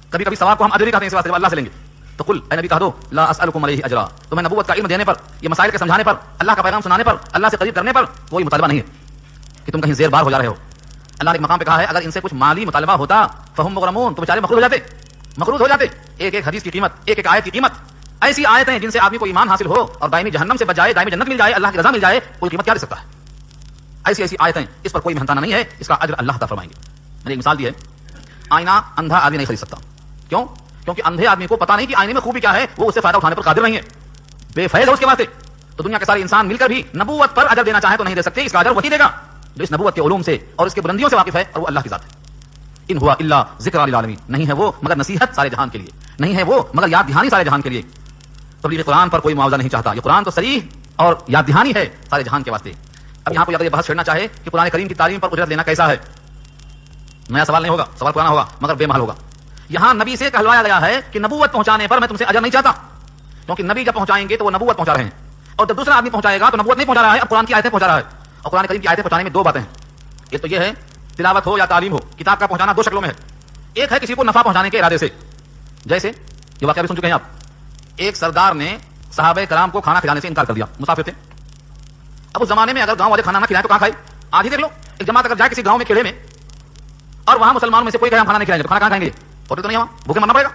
S1: کبھی کبھی ثواب کو ہم اجر ہی کہتے ہیں, اس واسطے اللہ سے لیں گے. تو قل اے نبی کہہ دو لا اسألکم علیہ اجرا, تمہیں نبوت کا علم دینے پر, یہ مسائل کے سمجھانے پر, اللہ کا پیغام سنانے پر, اللہ سے قریب کرنے پر کوئی مطالبہ نہیں ہے کہ تم کہیں زیر بار ہو جا رہے ہو. اللہ نے ایک مقام پہ کہا ہے اگر ان سے کچھ مالی مطالبہ ہوتا فہم مغرمون, تو بیچارے مقروض ہو جاتے. ایک ایک حدیث کی قیمت, ایک ایک آیت کی قیمت, ایسی آیتیں جن سے آدمی کو ایمان حاصل ہو اور دائمی جہنم سے بچ جائے, دائمی جنت مل جائے, اللہ کی رضا مل جائے, کوئی قیمت کیا دے سکتا ہے؟ ایسی ایسی آیتیں, اس پر کوئی محنتانہ نہیں ہے, اس کا اجر اللہ عطا فرمائیں گے. میں نے ایک مثال دی ہے, آئینہ اندھا آدمی نہیں خرید سکتا. کیوں؟ کیونکہ اندھے آدمی کو پتا نہیں کہ آئینے میں خوبی کیا ہے, وہ اس سے فائدہ اٹھانے پر قادر نہیں ہے, بے فیض ہے اس کے واسطے. تو دنیا کے سارے انسان مل کر بھی نبوت پر اجر دینا چاہیں تو نہیں دے سکتے. اس کا اجر وہی دے گا جو اس نبوت کے علوم سے اور اس کے بلندیوں سے واقف ہے, اور وہ اللہ کی ذات ہے. ان ہوا الا ذکر للعالمین, نہیں ہے وہ مگر نصیحت سارے جہان کے لیے, نہیں ہے وہ مگر یاد دہانی سارے جہان کے لیے. تبلیغ قرآن پر کوئی معاوضہ نہیں چاہتا. یہ قرآن تو صریح اور یاد دہانی ہے سارے جہان کے واسطے. اب یہاں کو اگر یہ بحث چھیڑنا چاہے کہ قرآن کریم کی تعلیم پر اجرت لینا کیسا ہے, نیا سوال نہیں ہوگا, سوال پرانا ہوگا مگر بے محل ہوگا. یہاں نبی سے کہلوایا گیا ہے کہ نبوت پہنچانے پر میں تم سے اجر نہیں چاہتا, کیونکہ نبی جب پہنچائیں گے تو وہ نبوت پہنچا رہے ہیں, اور جب دوسرا آدمی پہنچائے گا تو نبوت نہیں پہنچا رہا ہے, اب قرآن کی آیتیں پہنچا رہا ہے. اور قرآن کریم کی آیتیں پہنچانے میں 2 باتیں ہیں. ایک تو یہ ہے تلاوت ہو یا تعلیم ہو, کتاب کا پہنچانا 2 شکلوں میں ہے. ایک ہے کسی کو نفع پہنچانے کے ارادے سے, جیسے یہ واقعہ بھی سن چکے ہیں آپ, ایک سردار نے صحابہ کرام کو کھانا کھلانے سے انکار کر دیا, مسافر تھے. اب اس زمانے میں اگر گاؤں والے کھانا نہ کھلائیں تو کہاں کھائے؟ آج ہی دیکھ لو, ایک جماعت اگر جائے کسی گاؤں میں کھیلے میں, اور وہاں مسلمانوں میں سے کوئی کہے ہم کھانا نہیں کھلائیں گے, تو کھانا کہاں کھائیں گے؟ ہوتے تو نہیں, وہاں بھوکے مرنا پڑے گا.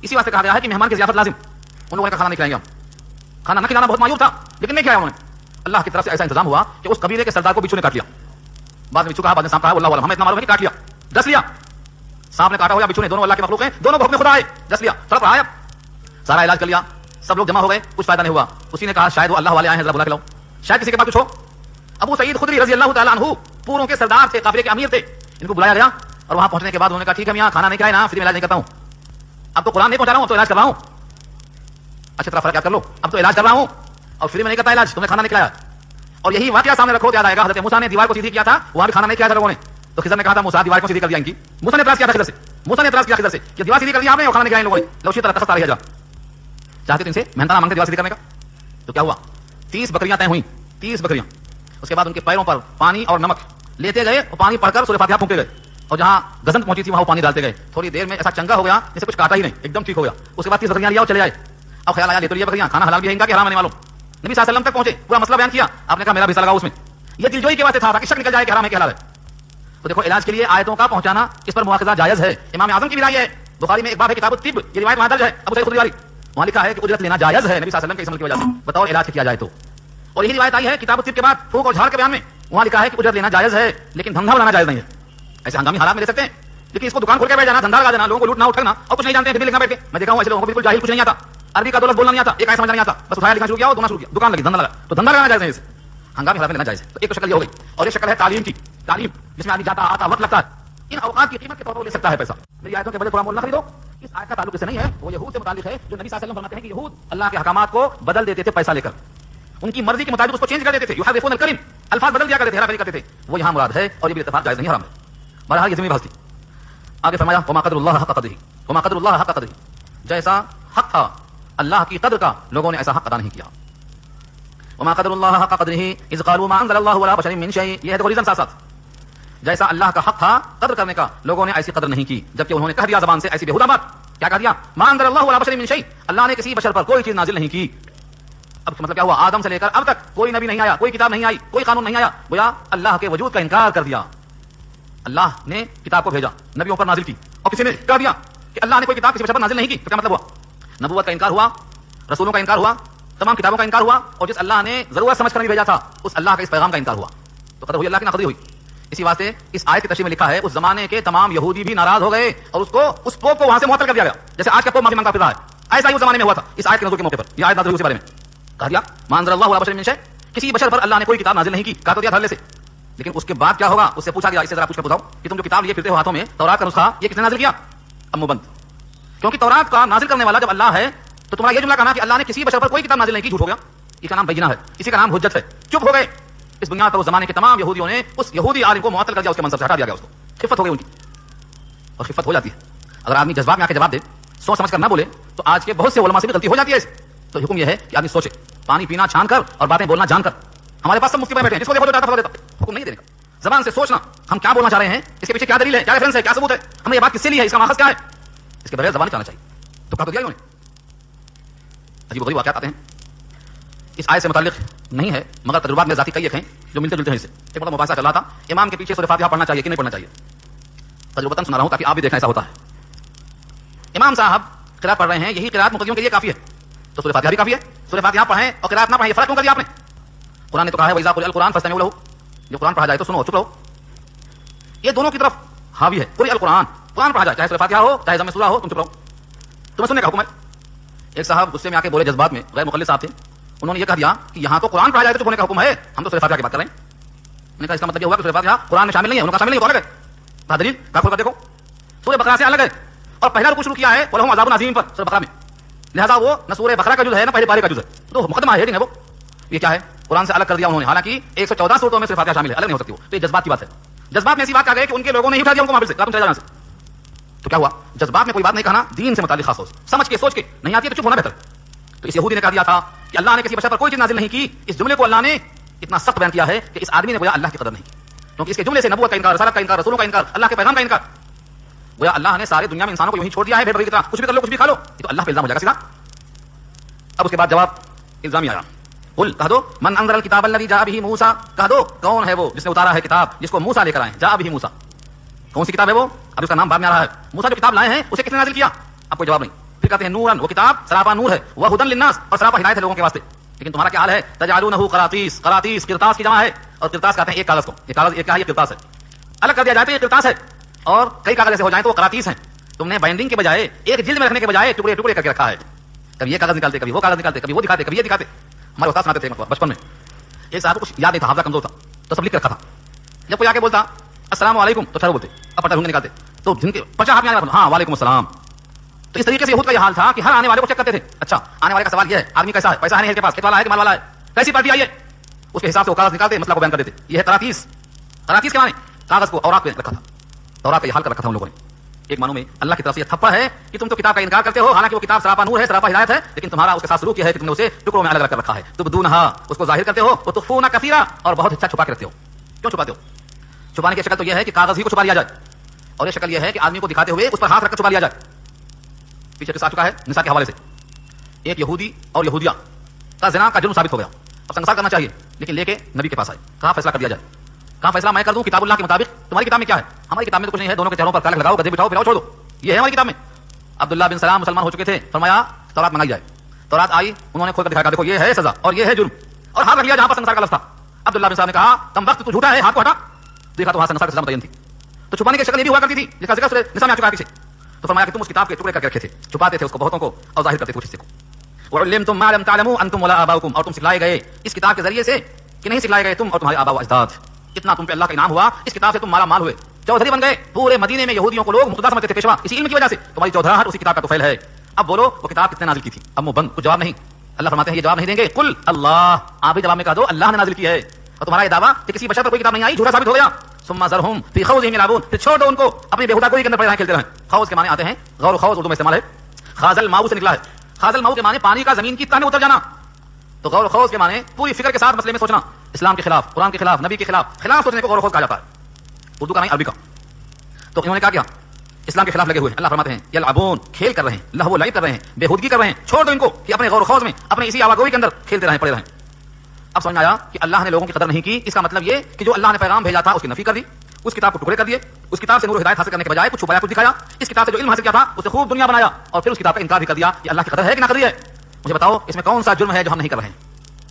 S1: اسی واسطے کہا گیا ہے کہ مہمان کی ضیافت لازم. ان لوگوں نے کھانا نہیں کھلائیں گے, کھانا نہ کھلانا بہت معیوب تھا لیکن نہیں کھلایا انہوں نے. اللہ کی طرف سے ایسا انتظام ہوا کہ اس قبیلے کے سردار کو بچھو نے کاٹ لیا. بعد میں بچھو کہا, بعد میں سانپ کہا, اللہ ہمیں اتنا معلوم ہے کہ کاٹ لیا, ڈس لیا. سانپ نے کاٹا ہو یا بچھو نے, دونوں اللہ کے مخلوق ہیں, دونوں کو حکم خدا ہے, ڈس لیا, تڑپ رہا ہے. سارا علاج کر لیا, سب لوگ جمع ہو گئے, کچھ فائدہ نہیں ہوا. اسی نے کہا شاید وہ اللہ والے آئے ہیں, ذرا بلا کے لاؤ, شاید کسی کے پاس کچھ ہو. ابو سعید خدری رضی اللہ تعالیٰ عنہ پوروں کے سردار تھے, قافلے کے امیر تھے. ان کو بلایا گیا اور وہاں پہنچنے کے بعد انہوں نے کہا ٹھیک ہے, یہاں کھانا نہیں کھلائے نا, فری میں علاج نہیں کرتا ہوں. اب تو قرآن نہیں پہنچا رہا ہوں, تو علاج کر رہا ہوں. اچھی طرح فرق کر لو, اب تو علاج کر رہا ہوں اور فری میں نہیں کرتا علاج, تمہیں کھانا نہیں کھلایا. اور یہی واقعہ سامنے رکھو, یاد آئے گا حضرت موسیٰ نے دیوار کو سیدھی کیا تھا, وہاں بھی کھانا نہیں کھلایا تھا لوگوں نے. تو خضر نے کہا تھا موسیٰ دیوار کو سیدھی کر دیا ان کی. موسیٰ نے اعتراض کیا تھا خضر سے, موسیٰ نے اعتراض کیا خضر سے کہ دیوار سیدھی کر دیا آپ نے اور کھانا نہیں کھایا ان لوگوں نے، لو شئت لاتخذت علیہا اجرا، چاہتے تو ان سے محنت نہ مانگتے دیوار سیدھی کرنے کا. تو کیا ہوا؟ 30 بکریاں طے ہوئیں، 30 بکریاں. اس کے بعد ان کے پیروں پر پانی اور نمک لیتے گئے اور پانی پڑھ کر سورہ فاتحہ پھونکتے گئے، اور جہاں گزن پہنچی تھی وہاں وہ پانی ڈالتے گئے. تھوڑی دیر میں ایسا چنگا ہو گیا جیسے کچھ کاٹا ہی نہیں، ایک دم ٹھیک ہو گیا. اس کے بعد 30 بکریاں لیا اور چلے آئے. اب خیال آیا لے تو لیا بکریاں، کھانا حلال بھی ہے ان کا کہ حرام آنے والوں. نبی صلی اللہ علیہ وسلم تک پہنچے، پورا مسئلہ بیان کیا. آپ نے کہا میرا بھی حصہ لگاؤ اس میں. یہ دلجوئی کے واسطے تھا کہ شک نکل جائے کہ حرام ہے کہ حلال ہے. تو دیکھو علاج کے لیے آیتوں کا پہنچانا، اس پر مواخذہ جائز ہے. امام اعظم کی بھی رائے ہے. بخاری میں ایک باب ہے کتاب الطب، یہ روایت وہاں درج ہے ابو سعید خدری والی. وہاں لکھا ہے کہ اجرت لینا جائز ہے نبی صلی اللہ علیہ وسلم کے اس عمل کی وجہ سے، بطور علاج کیا جائے تو. اور یہی روایت آئی ہے کتاب الطب کے بعد پھونک اور جھاڑ کے بیان میں، وہاں لکھا ہے کہ اجرت لینا جائز ہے لیکن دھندا بنانا جائز نہیں ہے. ایسے ہنگامی حالات میں لے سکتے ہیں لیکن اس کو دکان کھول کے بیٹھ جانا، دھندا لگا دینا، لوگوں کو لوٹنا اٹھنا اور کچھ نہیں جانتے ہیں لکھنا بیٹھ کے. میں دیکھا ہوں ایسے لوگوں کو بالکل جاہل، کچھ نہیں آتا، عربی کا دولت بولنا نہیں آتا، ایک آیت سمجھنا نہیں آتا، بس اٹھایا لکھنا شروع کیا اور دھونا شروع کیا، دکان لگی، دھندا لگا. تو دھندا لگانا جائز نہیں ہے، ہنگامی حالات میں لینا جائز ہے. تو ایک تو شکل یہ ہو گئی. اور ایک شکل ہے تعلیم کی، تعلیم جس میں آدمی جاتا آتا وقت لگتا ہے، ان اوقات کی قیمت کے طور پر لے سکتا ہے پیسہ. میری آیتوں کے بجے قرآن مول نہ خریدو. اس آیت کا تعلق اس سے نہیں ہے، وہ یہود سے متعلق ہے جو نبی صلی اللہ علیہ وسلم فرماتے ہیں کہ یہود اللہ کے احکامات کو بدل دیتے تھے پیسہ لے کر، ان کی مرضی کے مطابق اس کو چینج کر دیتے تھے. یحرفون الکلم، الفاظ بدل دیا کرتے تھے، ہیرا پھیری کرتے تھے. وہ یہاں مراد ہے اور یہ بھی اتفاق جائز نہیں، حرام ہے. بہرحال یہ زمین بحث تھی. آگے فرمایا وما قدر اللہ حق قدرہ، وما قدر اللہ حق قدرہ، جیسا حق تھا اللہ کی قدر کا لوگوں نے ایسا حق ادا نہیں کیا. وما قدر اللہ حق قدرہ اذ قالوا ما انزل اللہ علی بشر من شیء، یہ ہے تو ریزن ساتھ جیسا اللہ کا حق تھا قدر کرنے کا لوگوں نے ایسی قدر نہیں کی، جبکہ انہوں نے کہہ دیا زبان سے ایسی بےہودہ بات. کیا کہہ دیا؟ ما انزل اللہ علی بشر من شیء، اللہ نے کسی بشر پر کوئی چیز نازل نہیں کی. اب مطلب کیا ہوا؟ آدم سے لے کر اب تک کوئی نبی نہیں آیا، کوئی کتاب نہیں آئی، کوئی قانون نہیں آیا. گویا اللہ کے وجود کا انکار کر دیا. اللہ نے کتاب کو بھیجا، نبیوں پر نازل کی، اور کسی نے کہہ دیا کہ اللہ نے کوئی کتاب کسی بشر پر نازل نہیں کی. تو کیا مطلب ہوا؟ نبوت کا انکار ہوا، رسولوں کا انکار ہوا، تمام کتابوں کا انکار ہوا، اور جس اللہ نے ضرورت سمجھ کر نہیں بھیجا تھا اس اللہ کے اس پیغام کا انکار ہوا. تو قدر ہوئی اللہ کی ناقدری ہوئی. اسی واسطے اس آیت کی تشریح میں لکھا ہے اس زمانے کے تمام یہودی بھی ناراض ہو گئے اور اس پوپ کو وہاں سے معطل کر دیا گیا، جیسے آج کا پوپ معافی مانگتا پھر رہا ہے. ایسا ہی اس زمانے میں ہوا تھا. اس آیت کے نزول کے موقع پر یہ آیت نازل ہوئی، اس بارے میں کہا دیا ما انزل اللہ علی بشر من شیء، کسی بشر پر اللہ نے کوئی کتاب نازل نہیں کی، کہا تو دیا دھڑلے سے. لیکن اس کے بعد کیا ہوگا؟ اس سے پوچھا گیا، اس سے ذرا پوچھ کر بتاؤ کہ تم جو کتاب لیے پھرتے ہو ہاتھوں میں، تورات کا نسخہ، یہ کس نے نازل کیا؟ اب منہ بند. کیونکہ تورات کا نازل کرنے والا جب اللہ ہے تو تمہارا یہ جملہ کہنا کہ اللہ نے کسی بشر پر کوئی کتاب نازل نہیں کی، جھوٹ ہو گیا. اس کا نام بینہ ہے، اسی کا نام حجت ہے. چپ ہو گئے. اس بنیاد پر اس زمانے کے تمام یہودیوں نے اس یہودی عالم کو معطل کر دیا، اس کے منصب سے ہٹا دیا گیا، اس کو خفت ہو گئی ان کی. اور خفت ہو جاتی ہے اگر آدمی جذبات میں آ کے جواب دے، سوچ سمجھ کر نہ بولے. تو آج کے بہت سے علماء سے بھی غلطی ہو جاتی ہے. تو حکم یہ ہے کہ آدمی سوچے، پانی پینا چھان کر اور باتیں بولنا جان کر. ہمارے پاس سب مفتی بیٹھے ہیں، جس کو دیکھو جو چاہتا دیتا. حکم نہیں دینے کا، زبان سے سوچنا ہم کیا بولنا چاہ رہے ہیں، اس کے پیچھے کیا دلیل ہے، کیا ریفرنس ہے، کیا ثبوت ہے، ہم نے یہ بات کس سے لی ہے، اس کا ماخذ کیا ہے. اس کے بغیر زبان چلانا چاہیے. تو کہا تو دیا انہوں نے. عجیب و غریب واقعات آتے ہیں. اس آیت سے متعلق نہیں ہے مگر تجربات میں ذاتی کئی ایک ہیں جو ملتے جلتے ہیں. اس سے ایک مطلب مباحثہ چل رہا تھا امام کے پیچھے سورہ فاتحہ پڑھنا چاہیے کہ نہیں پڑھنا چاہیے. تجربتاً سنا رہا ہوں تاکہ آپ بھی دیکھیں ایسا ہوتا ہے. امام صاحب قرات پڑھ رہے ہیں، یہی قرات مقتدیوں کے لیے کافی ہے، تو سورہ فاتحہ بھی کافی ہے. سورہ فاتحہ پڑھیں اور قرات نہ پڑھیں، یہ فرق کیوں کر دیا آپ نے؟ قرآن نے تو کہا ہے وَإِذَا قُرِئَ الْقُرْآنُ فَاسْتَمِعُوا لَهُ، جو قرآن پڑھا جائے تو سنو، چپ رہو. یہ دونوں کی طرف حاوی ہے. قُرِئَ الْقُرْآنُ، قرآن پڑھا جائے، چاہے سورہ فاتحہ ہو چاہے ضم سورہ ہو، تم چپ رہو، تمہیں سننے کا حکم ہے. ایک صاحب غصے میں آ کے بولے، جذبات میں، غیر مخلص صاحب تھے، انہوں نے یہ کہا دیا کہ یہاں تو قرآن پڑھا جائے تو چپ ہونے کا حکم ہے، ہم تو سورہ فاتحہ کی بات کر رہے ہیں. میں نے کہا اس کا مطلب یہ ہوا کہ سورہ فاتحہ قرآن میں شامل نہیں ہے. انہوں نے کہا شامل نہیں ہے تو الگ ہے. کہا دلیل؟ کہا کھول کر دیکھو، سورہ بقرہ سے الگ ہے اور پہلا رکوع شروع کیا ہے وَلَهُمْ عَذَابٌ عَظِيمٌ پر سورہ بقرہ میں. لہذا وہ نہ سورہ بقرہ کا جز ہے نہ پہلے پارے کا جز ہے، تو مقدمہ ہیڈنگ ہے وہ. یہ کیا ہے؟ قرآن سے الگ کر دیا انہوں نے، حالانکہ 114 سورتوں میں سورہ فاتحہ شامل ہے، الگ نہیں ہو سکتی وہ. تو یہ جذبات کی بات ہے. جذبات میں ایسی بات کہا گئی کہ ان کے لوگوں نے ہی اٹھا دیا ان کو محفل سے، تم چلے جانا سے. تو کیا ہوا؟ جذبات میں کوئی بات نہیں کہنا، دین سے متعلق خاص سمجھ کے سوچ کے، نہیں آتی ہے تو چپ ہونا بہتر. تو اس یہودی نے کہا دیا تھا کہ اللہ نے کسی بشر پر کوئی چیز نازل نہیں کی. اس جملے کو اللہ نے اتنا سخت بیان کیا ہے کہ اس آدمی نے گویا اللہ کی قدر نہیں کی، کیونکہ اس کے جملے سے نبوت کا انکار، رسالت کا انکار، رسولوں کا انکار، اللہ کے پیغام کا انکار. گویا اللہ نے سارے دنیا میں انسانوں کو یوں ہی چھوڑ دیا ہے بھیڑ بکری کی طرح، کچھ بھی کر لو کچھ بھی کھا لو. یہ تو اللہ پہ الزام ہو جائے گا سیدھا. اب اس کے بعد جواب الزامی آیا. قل کہہ دو من انزل الکتاب الذی جاء به موسی، کہہ دو کون ہے وہ جس نے اتارا ہے کتاب جس کو موسیٰ لے کر آئے. جاء به موسیٰ، کون سی کتاب ہے وہ؟ اب اس کا نام بعد میں آ رہا ہے. موسیٰ جو کتاب لائے ہیں اسے کس نے نازل کیا؟ اب کوئی جواب نہیں. پھر کہتے ہیں نورن، وہ کتاب سراپا نور ہے، وہدی للناس، اور سراپا ہدایت ہے لوگوں کے واسطے. لیکن تمہارا کیا حال ہے؟ تجعلونہ قراطیس، قراطیس قرطاس کی جمع ہے، اور قرطاس کہتے ہیں ایک کاغذ کو. یہ کاغذ ایک کیا ہے؟ یہ قرطاس ہے. الگ کر دیا جائے تو یہ قرطاس ہے، اور کئی کاغذ ایسے ہو جائیں تو وہ قراطیس ہیں. تم نے بائنڈنگ کے بجائے ایک جلد میں رکھنے کے بجائے ٹکڑے ٹکڑے کر کے رکھا ہے. کبھی یہ کاغذ نکالتے، کبھی وہ کاغذ نکالتے، کبھی وہ دکھاتے، کبھی یہ دکھاتے. ہمارے استاد سناتے تھے مطلب بچپن میں، ایک صاحب کو کچھ یاد نہیں تھا، حافظہ کمزور تھا، تو سب لکھ کے رکھا تھا. جب کوئی آ کے بولتا السلام علیکم تو ٹھہرو بولتے، اب پٹا ڈھونڈ کے نکالتے تو جن کے پچا ہاتھ میں آنے، ہاں وعلیکم السلام. تو اس طریقے سے یہود کا یہ حال تھا کہ ہر آنے والے کو چیک کرتے تھے. اچھا آنے والے کا سوال یہ ہے آدمی کیسا ہے، پیسہ ہے نہیں کے پاس، کھیت والا ہے کہ مال والا ہے، کیسی پارٹی آئی ہے، اس کے حساب سے وہ کاغذ نکالتے، مسئلہ کو بیان کر دیتے. یہ ہے قراطیس. قراطیس کے معنی کاغذ کو اوراق پہ رکھا تھا. توراق کا یہ حال کر رکھا تھا ان لوگوں نے. ایک معنوں میں اللہ کی طرف سے یہ تھپڑ ہے کہ تم تو کتاب کا انکار کرتے ہو، حالانکہ وہ کتاب سراپا نور ہے، سراپا ہدایت ہے، لیکن تمہارا اس کے ساتھ سلوک یہ ہے کہ تم نے اسے ٹکڑوں میں الگ الگ کر رکھا ہے. تبدونھا، اس کو ظاہر کرتے ہو، وتخفون کثیرا، اور بہت اچھا چھپا کے رکھتے ہو. کیوں چھپاتے ہو؟ چھپانے کی شکل تو یہ ہے کہ کاغذ ہی کو چھپا لیا جائے، اور یہ شکل یہ ہے کہ آدمی کو دکھاتے ہوئے اس پر ہاتھ رکھ کر چھپا لیا جائے. پیچھے قصہ آ چکا ہے نساء کے حوالے سے. ایک یہودی اور یہودیہ کا زنا کا جرم ثابت ہو گیا. اب سنسار کرنا چاہیے، لیکن لے کے نبی کے پاس آئے. کہاں فیصلہ کر دیا جائے؟ کہاں فیصلہ میں کر دوں کتاب اللہ کے مطابق؟ تمہاری کتاب میں کیا ہے؟ ہماری کتاب میں تو کچھ نہیں ہے، دونوں کے چہروں پر کالک لگاؤ، گدھے بٹھاؤ، پھراؤ، چھوڑ دو. یہ ہے ہماری کتاب میں. عبداللہ بن سلام مسلمان ہو چکے تھے، فرمایا تورات منگائی جائے. تورات آئی، انہوں نے کھول کر دکھایا، دیکھو یہ ہے سزا اور یہ ہے جرم، اور ہاتھ رکھ لیا جہاں پر سنسار کا لفظ تھا. عبداللہ بن سلام نے کہا کم وقت تو جھوٹا ہے، ہاتھ کو ہٹا. دیکھا تو وہاں سنسار کی سزا متعین تھی. تو چھپانے کی شکل یہ بھی ہوا کرتی تھی جس کا ذکر سورہ نساء میں آ چکا ہے پیچھے. تو فرمایا کہ تم اس کتاب کے ٹکڑے کر کے رکھے تھے، چھپاتے تھے اس کو بہتوں کو اور ظاہر کرتے تھے حصے کو. وعلمتم ما لم تعلموا انتم ولا آباؤکم، اور تم سکھلائے گئے اس کتاب کے ذریعے سے کہ نہیں سکھلائے گئے تم اور تمہارے آبا و اجداد. اتنا تم پہ اللہ کا انعام ہوا، اس کتاب سے تم مالا مال ہوئے، چودھری بن گئے. پورے مدینے میں یہودیوں کو لوگ مقتدا سمجھتے تھے پیشوا، اسی علم کی وجہ سے. تمہاری چودھراہٹ اسی کتاب کا طفیل ہے. اب بولو وہ کتاب کتنے نازل کی تھی؟ اب منہ بند، کچھ جواب نہیں. اللہ فرماتے ہیں یہ جواب نہیں دیں گے. قل اللہ، آپ بھی جواب میں کہہ دو اللہ نے نازل کی ہے. اور تمہارا یہ دعویٰ کہ کسی بشر پر کوئی کتاب نہیں آئی جھوٹا ثابت ہو گیا. ثم ذرهم فی خوضهم یلعبون، پھر چھوڑ دو ان کو اپنی بے ہودگی کے اندر پڑے رہیں، کھیلتے رہیں. خوض کے معنی آتے ہیں، غور و خوض اردو میں استعمال ہے، خاض الماء سے نکلا ہے. خاض الماء کے معنی پانی کا زمین کی تہ میں اتر جانا. تو غور و خوض کے معنی پوری فکر کے ساتھ مسئلے میں سوچنا، اسلام کے خلاف، قرآن کے خلاف، نبی کے خلاف سوچنے کو غور و خوض کہا جاتا ہے. اردو کا نہیں عربی کا. تو انہوں نے کہا کیا؟ اسلام کے خلاف لگے ہوئے. اللہ فرماتے ہیں یلعبون، کھیل کر رہے ہیں، لہو و لعب کر رہے ہیں، بے ہودگی کر رہے ہیں. چھوڑ دو ان کو کہ اپنے غور و خوض میں، اپنے اسی آواگوئی کے اندر کھیلتے رہیں، پڑے رہیں. اب سمجھ آیا کہ اللہ نے لوگوں کی قدر نہیں کی. اس کا مطلب یہ کہ جو اللہ نے پیغام بھیجا تھا اس کی نفی کر دی، اس کتاب کو ٹکڑے کر دیے، اس کتاب سے نور و ہدایت حاصل کرنے کے بجائے کچھ چھپایا، کچھ دکھایا. اس کتاب سے جو علم حاصل کیا تھا اسے خوب دنیا بنایا، اور پھر اس کتاب کا انکار بھی کر دیا. یہ اللہ کی قدر ہے کہ نہ قدر ہے؟ مجھے بتاؤ اس میں کون سا جرم ہے جو ہم نہیں کر رہے ہیں؟